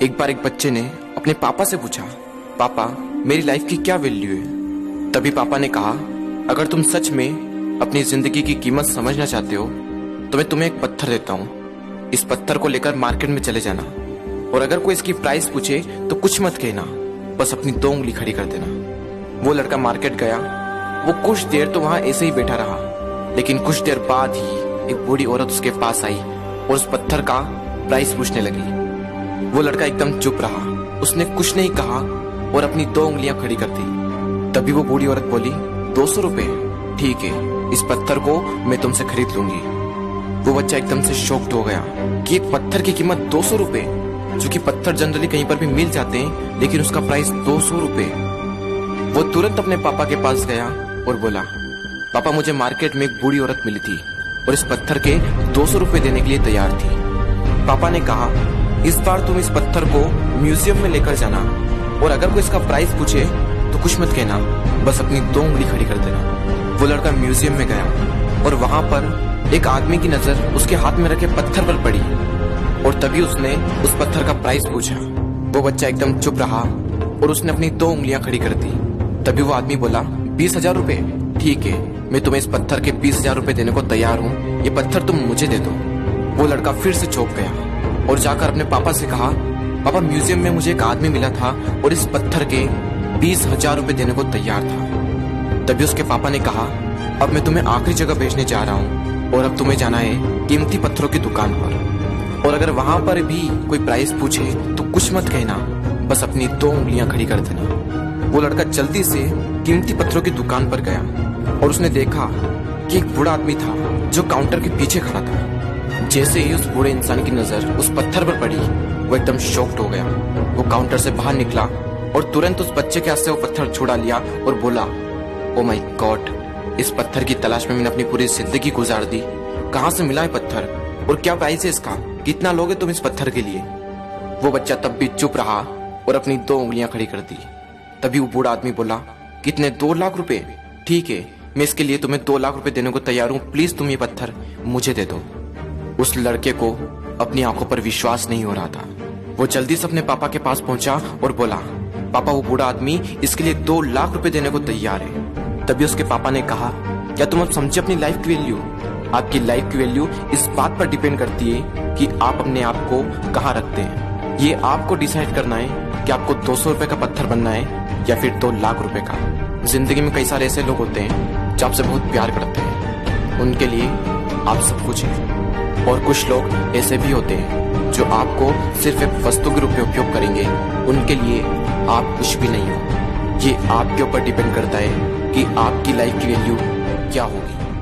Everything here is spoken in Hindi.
एक बार एक बच्चे ने अपने पापा से पूछा, पापा मेरी लाइफ की क्या वैल्यू है। तभी पापा ने कहा, अगर तुम सच में अपनी जिंदगी की कीमत समझना चाहते हो तो मैं तुम्हें एक पत्थर देता हूँ। इस पत्थर को लेकर मार्केट में चले जाना और अगर कोई इसकी प्राइस पूछे तो कुछ मत कहना, बस अपनी 2 उंगली खड़ी कर देना। वो लड़का मार्केट गया। वो कुछ देर तो वहां ऐसे ही बैठा रहा, लेकिन कुछ देर बाद ही एक बूढ़ी औरत उसके पास आई और उस पत्थर का प्राइस पूछने लगी। वो लड़का एकदम चुप रहा, उसने कुछ नहीं कहा और अपनी 2 उंगलियां खड़ी कर दी। तभी वो बूढ़ी औरत बोली, 200 रुपए, ठीक है, इस पत्थर को मैं तुमसे खरीद लूंगी। वो बच्चा एकदम से शॉक्ड हो गया कि एक पत्थर की कीमत 200 रुपए, जो कि पत्थर जनरली कहीं पर भी मिल जाते हैं, लेकिन उसका प्राइस 200 रुपए। वो तुरंत अपने पापा के पास गया और बोला, पापा मुझे मार्केट में एक बूढ़ी औरत मिली थी और इस पत्थर के 200 रुपए देने के लिए तैयार थी। पापा ने कहा, इस बार तुम इस पत्थर को म्यूजियम में लेकर जाना और अगर कोई इसका प्राइस पूछे तो कुछ मत कहना, बस अपनी 2 उंगली खड़ी कर देना। वो लड़का म्यूजियम में गया और वहां पर एक आदमी की नजर उसके हाथ में रखे पत्थर पर पड़ी और तभी उसने उस पत्थर का प्राइस पूछा। वो बच्चा एकदम चुप रहा और उसने अपनी 2 उंगलियां खड़ी कर दी। तभी वो आदमी बोला, 20,000 रुपए, ठीक है, मैं तुम्हें इस पत्थर के 20,000 रुपए देने को तैयार हूँ, ये पत्थर तुम मुझे दे दो। वो लड़का फिर से चौंक गया और जाकर अपने पापा से कहा, पापा म्यूजियम में मुझे एक आदमी मिला था और इस पत्थर के 20,000 रुपए देने को तैयार था। तभी उसके पापा ने कहा, अब मैं तुम्हें आखिरी जगह भेजने जा रहा हूँ और अब तुम्हें जाना है कीमती पत्थरों की दुकान पर और अगर वहां पर भी कोई प्राइस पूछे तो कुछ मत कहना, बस अपनी 2 उंगलियां खड़ी कर देना। वो लड़का जल्दी से कीमती पत्थरों की दुकान पर गया और उसने देखा कि एक बूढ़ा आदमी था जो काउंटर के पीछे खड़ा था। जैसे ही उस बूढ़े इंसान की नजर उस पत्थर पर पड़ी, वो एकदम शॉक्ड हो गया। वो काउंटर से बाहर निकला और तुरंत उस बच्चे के हाथ से वो पत्थर छुड़ा लिया और बोला, ओ माय गॉड, इस पत्थर की तलाश में मैंने अपनी पूरी जिंदगी गुजार दी। कहाँ से मिला है पत्थर और क्या प्राइस है इसका, कितना लोगे तुम इस पत्थर के लिए। वो बच्चा तब भी चुप रहा और अपनी 2 उंगलियां खड़ी कर दी। तभी वो बूढ़ा आदमी बोला, कितने, 2 लाख रुपए, ठीक है, मैं इसके लिए तुम्हें 2 लाख रुपए देने को तैयार हूँ, प्लीज तुम ये पत्थर मुझे दे दो। उस लड़के को अपनी आंखों पर विश्वास नहीं हो रहा था। वो जल्दी से अपने पापा के पास पहुंचा और बोला, पापा वो बूढ़ा आदमी इसके लिए 2 लाख रुपए देने को तैयार है। तभी उसके पापा ने कहा, क्या तुम अब समझे अपनी लाइफ की वैल्यू? आपकी लाइफ की वैल्यू इस बात पर डिपेंड करती है कि आप अपने आप को कहाँ रखते हैं। ये आपको डिसाइड करना है कि आपको 200 रुपए का पत्थर बनना है या फिर 2 लाख रुपए का। जिंदगी में कई सारे ऐसे लोग होते हैं जो आपसे बहुत प्यार करते हैं, उनके लिए आप सब कुछ है, और कुछ लोग ऐसे भी होते हैं जो आपको सिर्फ एक वस्तु के रूप में उपयोग करेंगे, उनके लिए आप कुछ भी नहीं हो। ये आपके ऊपर डिपेंड करता है कि आपकी लाइफ की वैल्यू क्या होगी।